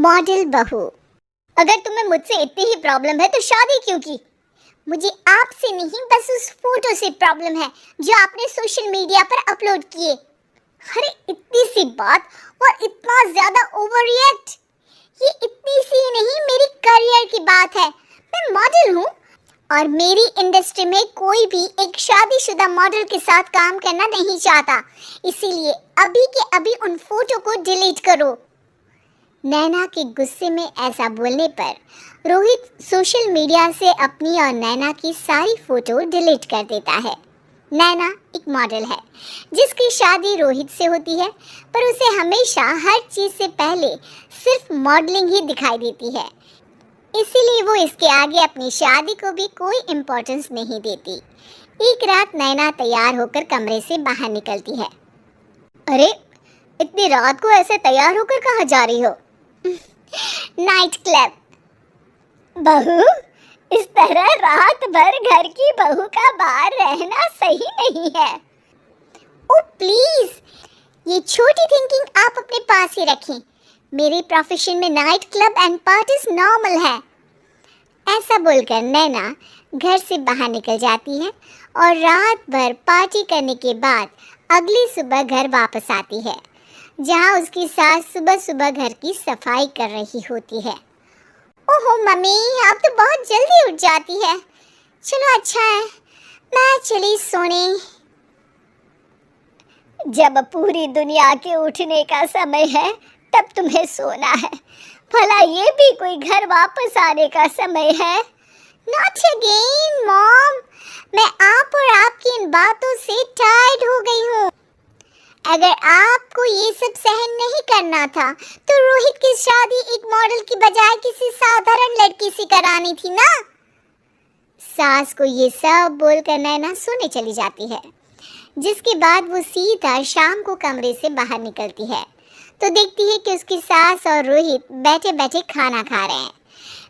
Model बहू, अगर तुम्हें मुझसे इतनी ही प्रॉब्लम है तो शादी क्यों की? मुझे आपसे नहीं, बस उस फोटो से प्रॉब्लम है जो आपने सोशल मीडिया पर अपलोड किए। अरे इतनी सी बात और इतना ज्यादा ओवर रिएक्ट। ये इतनी सी नहीं, मेरी करियर की बात है। मैं मॉडल हूँ और मेरी इंडस्ट्री में कोई भी एक शादीशुदा मॉडल के साथ काम करना नहीं चाहता। इसीलिए अभी के अभी उन फोटो को डिलीट करो। नैना के गुस्से में ऐसा बोलने पर रोहित सोशल मीडिया से अपनी और नैना की सारी फोटो डिलीट कर देता है। नैना एक मॉडल है जिसकी शादी रोहित से होती है, पर उसे हमेशा हर चीज़ से पहले सिर्फ मॉडलिंग ही दिखाई देती है। इसीलिए वो इसके आगे अपनी शादी को भी कोई इम्पोर्टेंस नहीं देती। एक रात नैना तैयार होकर कमरे से बाहर निकलती है। अरे इतनी रात को ऐसे तैयार होकर कहाँ जा रही हो? Night club. बहू, इस तरह रात भर घर की बहू का बाहर रहना सही नहीं है। ओ प्लीज, ये छोटी थिंकिंग आप अपने पास ही रखें। मेरे प्रोफेशन में night club and parties normal है। ऐसा बोलकर नैना घर से बाहर निकल जाती है और रात भर पार्टी करने के बाद अगली सुबह घर वापस आती है, जहाँ उसकी सास सुबह सुबह घर की सफाई कर रही होती है। ओहो मम्मी, आप तो बहुत जल्दी उठ जाती है। चलो अच्छा है, मैं चली सोने। जब पूरी दुनिया के उठने का समय है तब तुम्हें सोना है। भला ये भी कोई घर वापस आने का समय है? नॉट अगेन मॉम, मैं आप और आपकी इन बातों से टायर्ड हो गई हूँ। अगर आपको ये सब सहन नहीं करना था तो रोहित की शादी एक मॉडल की बजाय किसी साधारण लड़की से करानी थी ना। सास को ये सब बोलकर नैना सोने चली जाती है, जिसके बाद वो सीधा शाम को कमरे से बाहर निकलती है तो देखती है कि उसकी सास और रोहित बैठे बैठे खाना खा रहे हैं।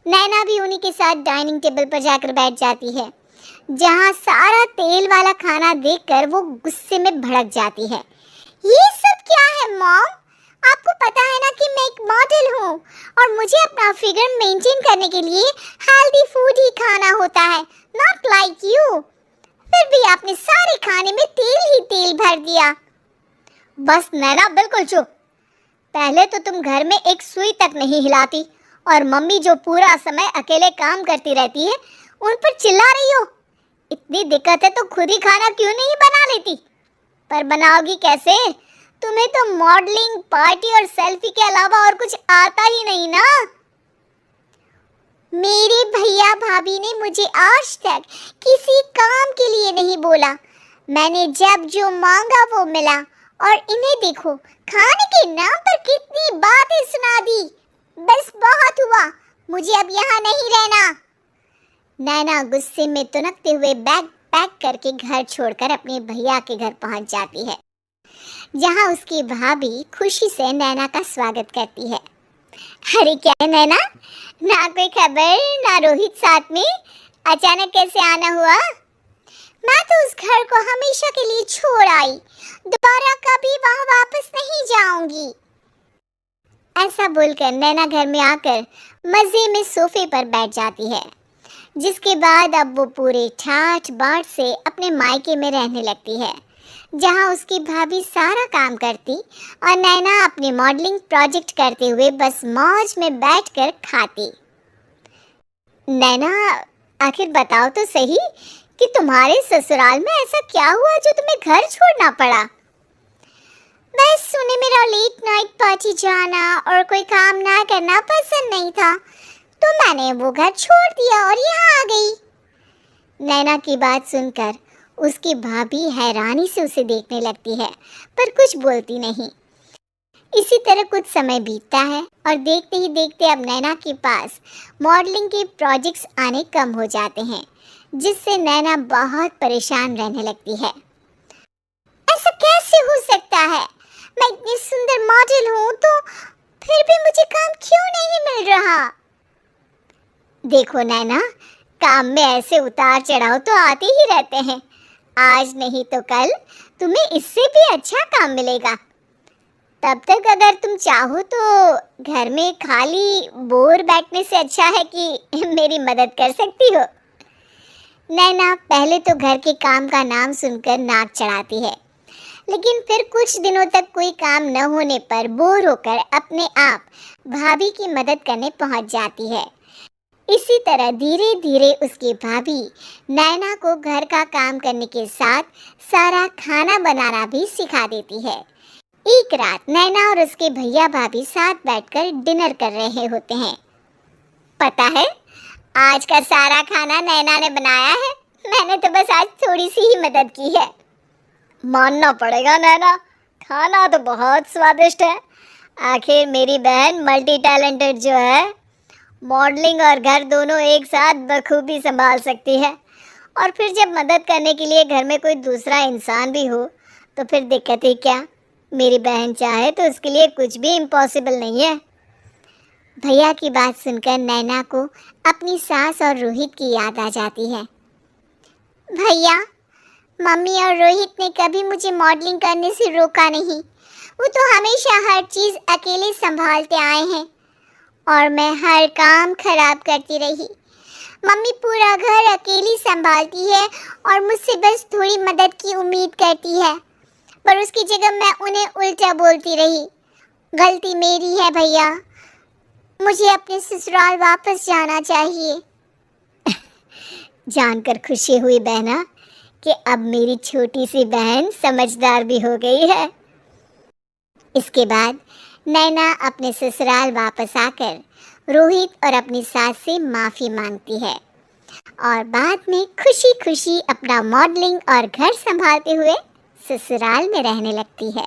नैना भी उन्हीं के साथ डाइनिंग टेबल पर जाकर बैठ जाती है, जहाँ सारा तेल वाला खाना देखकर वो गुस्से में भड़क जाती है। ये सब क्या है मॉम? आपको पता है ना कि मैं एक मॉडल हूँ और मुझे अपना फिगर मेंटेन करने के लिए हेल्दी फूड ही खाना होता है, नॉट लाइक यू। फिर भी आपने सारे खाने में तेल ही तेल भर दिया। बस नैना, बिल्कुल चुप। पहले तो तुम घर में एक सुई तक नहीं हिलाती और मम्मी जो पूरा समय अकेले काम करती रहती है उन पर चिल्ला रही हो। इतनी दिक्कत है तो खुद ही खाना क्यों नहीं बना लेती? पर बनाओगी कैसे? तुम्हें तो मॉडलिंग, पार्टी और सेल्फी के अलावा और कुछ आता ही नहीं ना। मेरे भैया भाभी ने मुझे आज तक किसी काम के लिए नहीं बोला। मैंने जब जो मांगा वो मिला और इन्हें देखो, खाने के नाम पर कितनी बातें सुना दी। बस बहुत हुआ, मुझे अब यहाँ नहीं रहना। नैना गुस्से में तुनकते हुए बैग पैक करके घर छोड़कर अपने भैया के घर पहुंच जाती है, जहां उसकी भाभी खुशी से नैना का स्वागत करती है। अरे क्या है नैना, ना कोई खबर ना रोहित साथ में, अचानक कैसे आना हुआ? मैं तो उस घर को हमेशा के लिए छोड़ आई, दोबारा कभी वहां वापस नहीं जाऊंगी। ऐसा बोलकर नैना घर में आकर मजे में सोफे पर बैठ जाती है, जिसके बाद अब वो पूरे ठाठ बाट से अपने मायके में रहने लगती है, जहां उसकी भाभी सारा काम करती और नैना अपने मॉडलिंग प्रोजेक्ट करते हुए बस मौज में बैठकर खाती। नैना, आखिर बताओ तो सही कि तुम्हारे ससुराल में ऐसा क्या हुआ जो तुम्हें घर छोड़ना पड़ा? बस उन्हें मेरा लेट नाइट पार्टी जाना और कोई काम ना करना पसंद नहीं था, तो मैंने वो घर छोड़ दिया और यहाँ आ गई। नैना की बात सुनकर उसकी भाभी हैरानी से उसे देखने लगती है, पर कुछ बोलती नहीं। इसी तरह कुछ समय बीतता है और देखते ही देखते अब नैना के पास मॉडलिंग के प्रोजेक्ट्स आने कम हो जाते हैं, जिससे नैना बहुत परेशान रहने लगती है। ऐसा कैसे हो सकता है? मैं इतनी सुंदर मॉडल हूँ तो फिर भी मुझे काम क्यों नहीं मिल रहा? देखो नैना, काम में ऐसे उतार चढ़ाव तो आते ही रहते हैं। आज नहीं तो कल तुम्हें इससे भी अच्छा काम मिलेगा। तब तक अगर तुम चाहो तो घर में खाली बोर बैठने से अच्छा है कि मेरी मदद कर सकती हो। नैना पहले तो घर के काम का नाम सुनकर नाक चढ़ाती है, लेकिन फिर कुछ दिनों तक कोई काम न होने पर बोर होकर अपने आप भाभी की मदद करने पहुंच जाती है। इसी तरह धीरे धीरे उसकी भाभी नैना को घर का काम करने के साथ सारा खाना बनाना भी सिखा देती है। एक रात नैना और उसके भैया भाभी साथ बैठकर डिनर कर रहे होते हैं। पता है, आज का सारा खाना नैना ने बनाया है। मैंने तो बस आज थोड़ी सी ही मदद की है। मानना पड़ेगा नैना, खाना तो बहुत स्वादिष्ट है। आखिर मेरी बहन मल्टी टैलेंटेड जो है, मॉडलिंग और घर दोनों एक साथ बखूबी संभाल सकती है। और फिर जब मदद करने के लिए घर में कोई दूसरा इंसान भी हो तो फिर दिक्कत ही क्या। मेरी बहन चाहे तो उसके लिए कुछ भी इम्पॉसिबल नहीं है। भैया की बात सुनकर नैना को अपनी सास और रोहित की याद आ जाती है। भैया, मम्मी और रोहित ने कभी मुझे मॉडलिंग करने से रोका नहीं। वो तो हमेशा हर चीज़ अकेले संभालते आए हैं और मैं हर काम खराब करती रही। मम्मी पूरा घर अकेली संभालती है और मुझसे बस थोड़ी मदद की उम्मीद करती है, पर उसकी जगह मैं उन्हें उल्टा बोलती रही। गलती मेरी है भैया, मुझे अपने ससुराल वापस जाना चाहिए। जानकर खुशी हुई बहना कि अब मेरी छोटी सी बहन समझदार भी हो गई है। इसके बाद नैना अपने ससुराल वापस आकर रोहित और अपनी सास से माफ़ी मांगती है और बाद में खुशी खुशी अपना मॉडलिंग और घर संभालते हुए ससुराल में रहने लगती है।